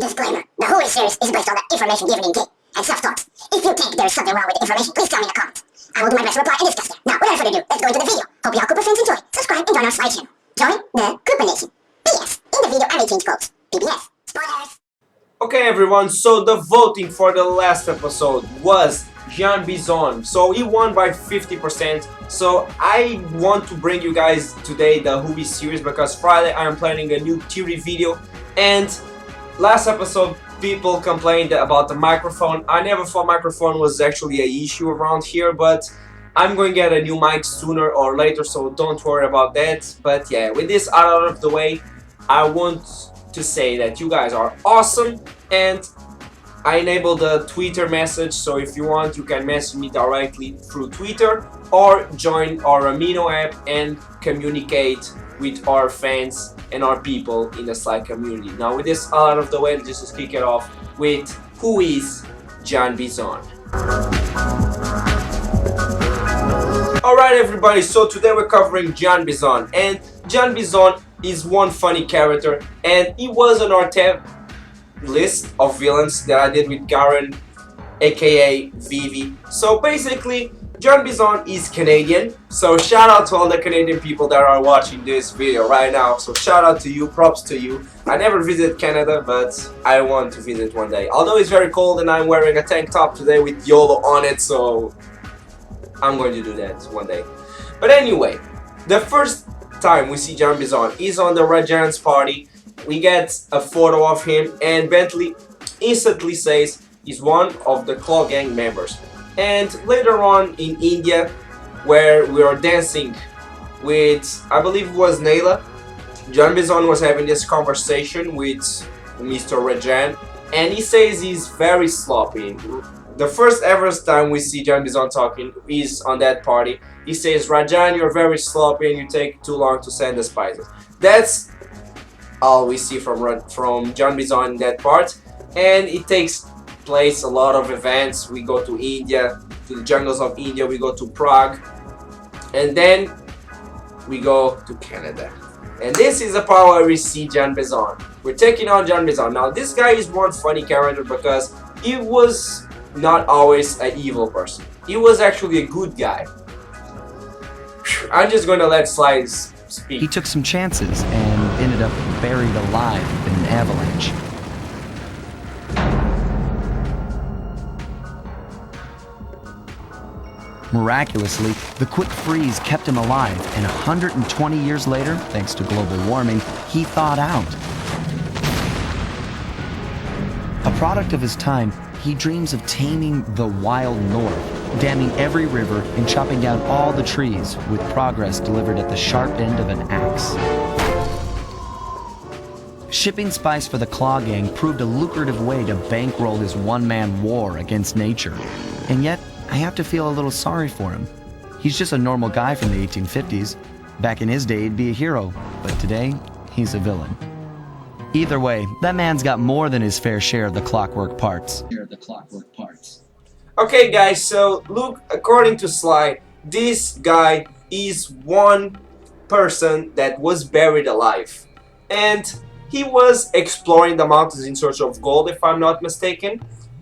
Disclaimer. The Who is series is based on the information given in game and self-taught. If you think there is something wrong with the information, please tell me in the comments. I will do my best to reply and discuss it. Now, without further ado, let's go into the video. Hope you all Cooper friends enjoy. Subscribe and join our Sly channel. Join the Cooper Nation. P.S. In the video, I may change quotes. PBS. Spoilers. Okay everyone, so the voting for the last episode was Jean Bison. So he won by 50%. So I want to bring you guys today the Who series because Friday I am planning a new theory video. And last episode people complained about the microphone. I never thought microphone was actually an issue around here, but I'm going to get a new mic sooner or later, so don't worry about that. But yeah, with this out of the way, I want to say that you guys are awesome, and I enabled the Twitter message, so if you want you can message me directly through Twitter or join our Amino app and communicate with our fans and our people in the Sly community. Now with this out of the way, just to kick it off with who is Jean Bison. Alright everybody, so today we're covering Jean Bison, and Jean Bison is one funny character, and he was on our tab list of villains that I did with Garen, aka Vivi. So basically, Jean Bison is Canadian, so shout out to all the Canadian people that are watching this video right now. So shout out to you, props to you. I never visited Canada, but I want to visit one day. Although it's very cold and I'm wearing a tank top today with YOLO on it, so I'm going to do that one day. But anyway, the first time we see Jean Bison is on the Rajan's party. We get a photo of him and Bentley instantly says he's one of the Klaww gang members. And later on in India, where we are dancing with, I believe it was Naila, Jean Bison was having this conversation with Mr. Rajan, and he says he's very sloppy. The first ever time we see Jean Bison talking is on that party. He says, Rajan, you're very sloppy and you take too long to send the spices. That's all we see from Jean Bison in that part. And it takes place a lot of events. We go to India, to the jungles of India, we go to Prague, and then we go to Canada. And this is the part where we see Jean Bison. We're taking on Jean Bison. Now this guy is one funny character because he was not always an evil person. He was actually a good guy. I'm just gonna let Sly speak. He took some chances and ended up buried alive in an avalanche. Miraculously, the quick freeze kept him alive, and 120 years later, thanks to global warming, he thawed out. A product of his time, he dreams of taming the wild north, damming every river and chopping down all the trees, with progress delivered at the sharp end of an axe. Shipping spice for the Klaww gang proved a lucrative way to bankroll his one-man war against nature. And yet, I have to feel a little sorry for him. He's just a normal guy from the 1850s. Back in his day, he'd be a hero, but today, he's a villain. Either way, that man's got more than his fair share of the clockwork parts. Okay guys, so look, according to Sly, this guy is one person that was buried alive. And he was exploring the mountains in search of gold, if I'm not mistaken.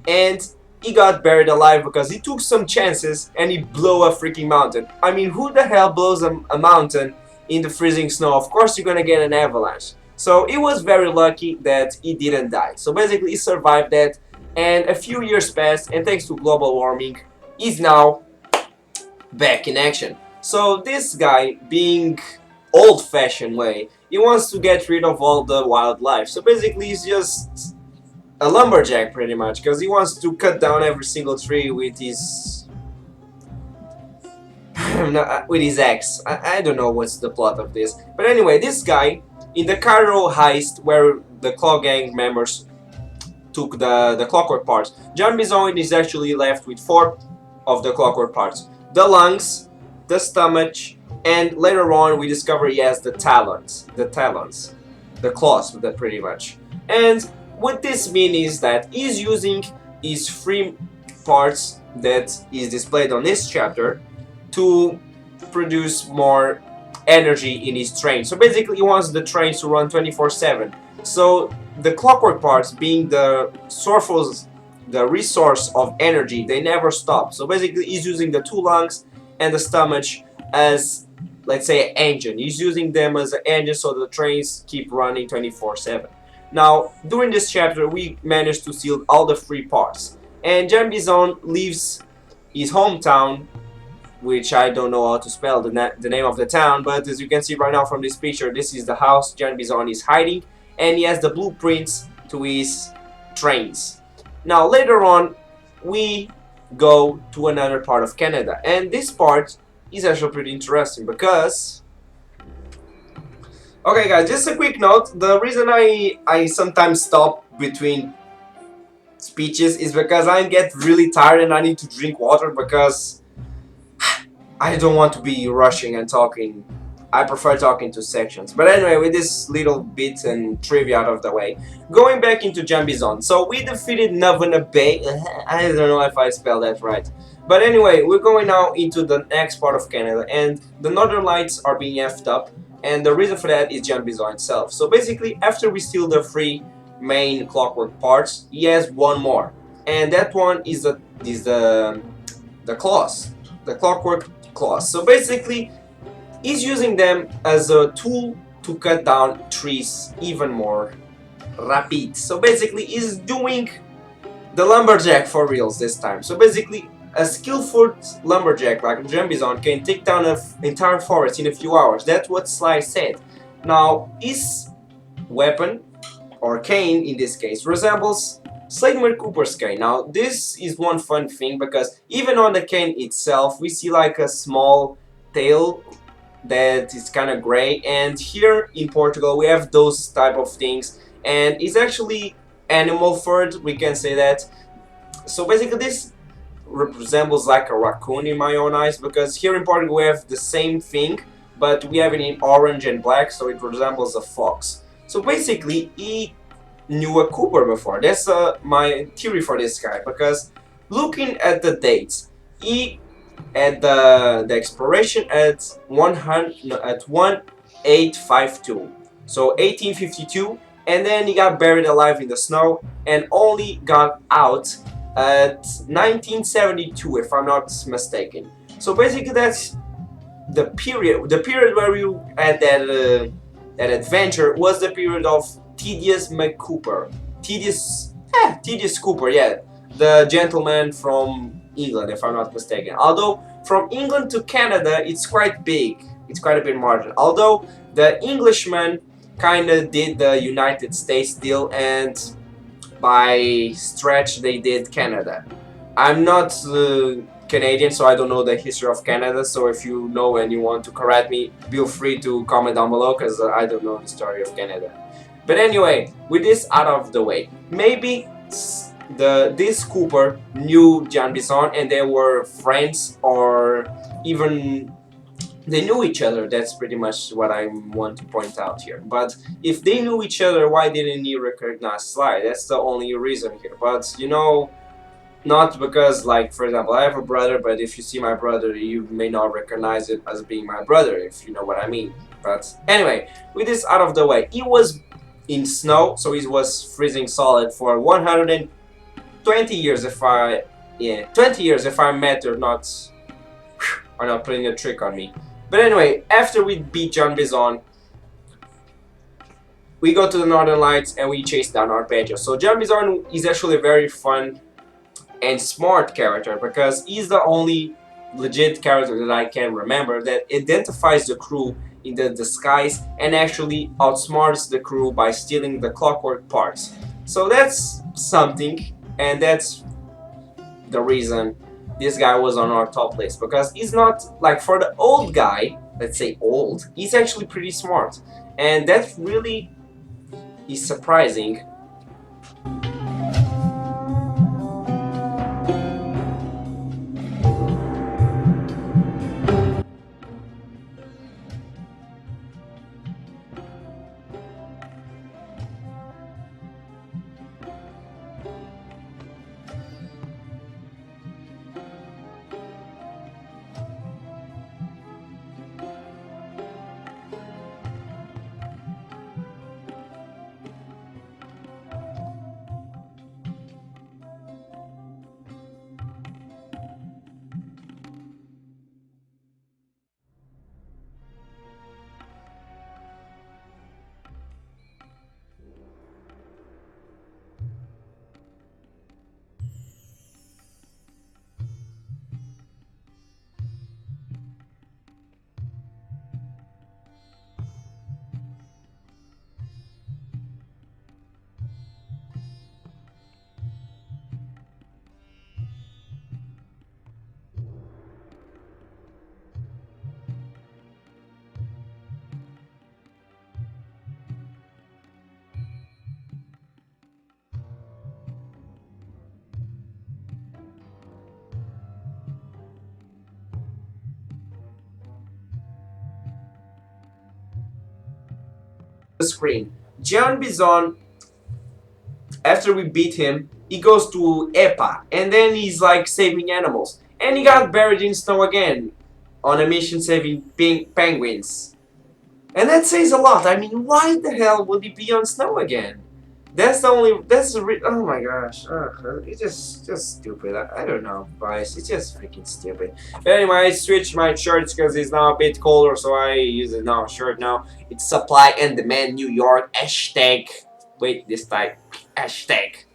And he got buried alive because he took some chances and he blew a freaking mountain. I mean, who the hell blows a mountain in the freezing snow? Of course you're gonna get an avalanche. So he was very lucky that he didn't die. So basically he survived that, and a few years passed, and thanks to global warming, he's now back in action. So this guy, being old-fashioned way, he wants to get rid of all the wildlife. So basically he's just a lumberjack pretty much, because he wants to cut down every single tree with his axe. I don't know what's the plot of this, but anyway, this guy in the Cairo heist where the Klaww gang members took the clockwork parts, Jean Bison is actually left with 4 of the clockwork parts: the lungs, the stomach, and later on we discover he has the talons, the claws, that pretty much. And what this means is that he's using his 3 parts that is displayed on this chapter to produce more energy in his train. So basically he wants the trains to run 24/7. So the clockwork parts being the resource of energy, they never stop. So basically he's using the two lungs and the stomach as, let's say, an engine. He's using them as an engine so the trains keep running 24/7. Now during this chapter we managed to seal all the three parts, and Jean Bison leaves his hometown, which I don't know how to spell the name of the town, but as you can see right now from this picture, this is the house Jean Bison is hiding, and he has the blueprints to his trains. Now later on we go to another part of Canada, and this part is actually pretty interesting because, okay guys, just a quick note, the reason I sometimes stop between speeches is because I get really tired and I need to drink water, because I don't want to be rushing and talking. I prefer talking to sections. But anyway, with this little bit and trivia out of the way, going back into Jean Bison. So we defeated Navana Bay. I don't know if I spelled that right. But anyway, we're going now into the next part of Canada, and the Northern Lights are being effed up, and the reason for that is Jean Bison itself. So basically, after we steal the three main clockwork parts, he has one more, and that one is the claws, the clockwork claws. So basically he's using them as a tool to cut down trees even more rapid. So basically he's doing the lumberjack for reals this time. So basically a skillful lumberjack like Jean Bison can take down an entire forest in a few hours. That's what Sly said. Now his weapon, or cane in this case, resembles Sly Cooper's cane. Now this is one fun thing, because even on the cane itself we see like a small tail that is kind of gray, and here in Portugal we have those type of things, and it's actually animal fur, we can say that. So basically this resembles like a raccoon in my own eyes, because here in Portugal we have the same thing, but we have it in orange and black, so it resembles a fox. So basically he knew a Cooper before. That's my theory for this guy, because looking at the dates, he had the expiration at 1852, so 1852, and then he got buried alive in the snow and only got out at 1972, if I'm not mistaken. So basically that's the period where you had that adventure was the period of Tedious McCooper. Tedious Cooper, yeah. The gentleman from England, if I'm not mistaken. Although, from England to Canada, it's quite big. It's quite a bit margin. Although, the Englishman kinda did the United States deal, and by stretch, they did Canada. I'm not Canadian, so I don't know the history of Canada, so if you know and you want to correct me, feel free to comment down below, because I don't know the story of Canada. But anyway, with this out of the way, maybe this Cooper knew Jean Bison and they were friends, or even they knew each other. That's pretty much what I want to point out here. But if they knew each other, why didn't he recognize Sly? That's the only reason here. But you know, not because, like, for example, I have a brother, but if you see my brother, you may not recognize it as being my brother, if you know what I mean. But anyway, with this out of the way, he was in snow, so he was freezing solid for 120 years, if I, 20 years if I'm mad or not putting a trick on me. But anyway, after we beat Jean Bison, we go to the Northern Lights and we chase down Arpeggio. So Jean Bison is actually a very fun and smart character, because he's the only legit character that I can remember that identifies the crew in the disguise and actually outsmarts the crew by stealing the clockwork parts. So that's something, and that's the reason this guy was on our top list, because he's not, like, for the old guy, let's say old, he's actually pretty smart, and that really is surprising. screen. John Bison, after we beat him, he goes to EPA, and then he's like saving animals. And he got buried in snow again, on a mission saving penguins. And that says a lot. I mean, why the hell would he be on snow again? That's the only, oh my gosh, it's just stupid. I don't know, guys, it's just freaking stupid. But anyway, I switched my shirts because it's now a bit colder, so I use a now shirt now. It's supply and demand New York, hashtag, wait, this time, hashtag.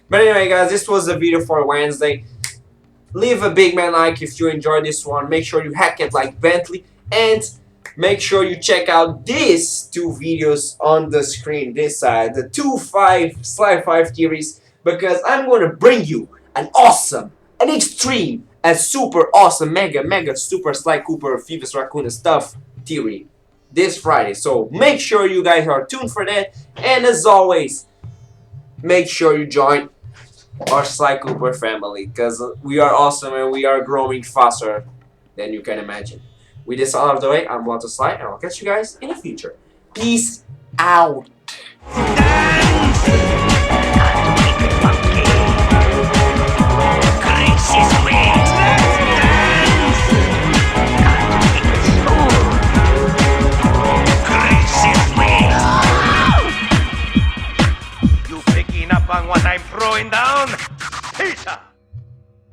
But anyway, guys, this was the video for Wednesday. Leave a big man like if you enjoyed this one. Make sure you hack it like Bentley, and make sure you check out these two videos on the screen, this side, the 2-5 Sly 5 theories, because I'm going to bring you an awesome, an extreme, a super awesome, mega super Sly Cooper Theories Raccoon stuff theory this Friday. So make sure you guys are tuned for that, and as always, make sure you join our Sly Cooper family, because we are awesome and we are growing faster than you can imagine. With this all out of the way, I'm mulatosly, and I'll catch you guys in the future. Peace out.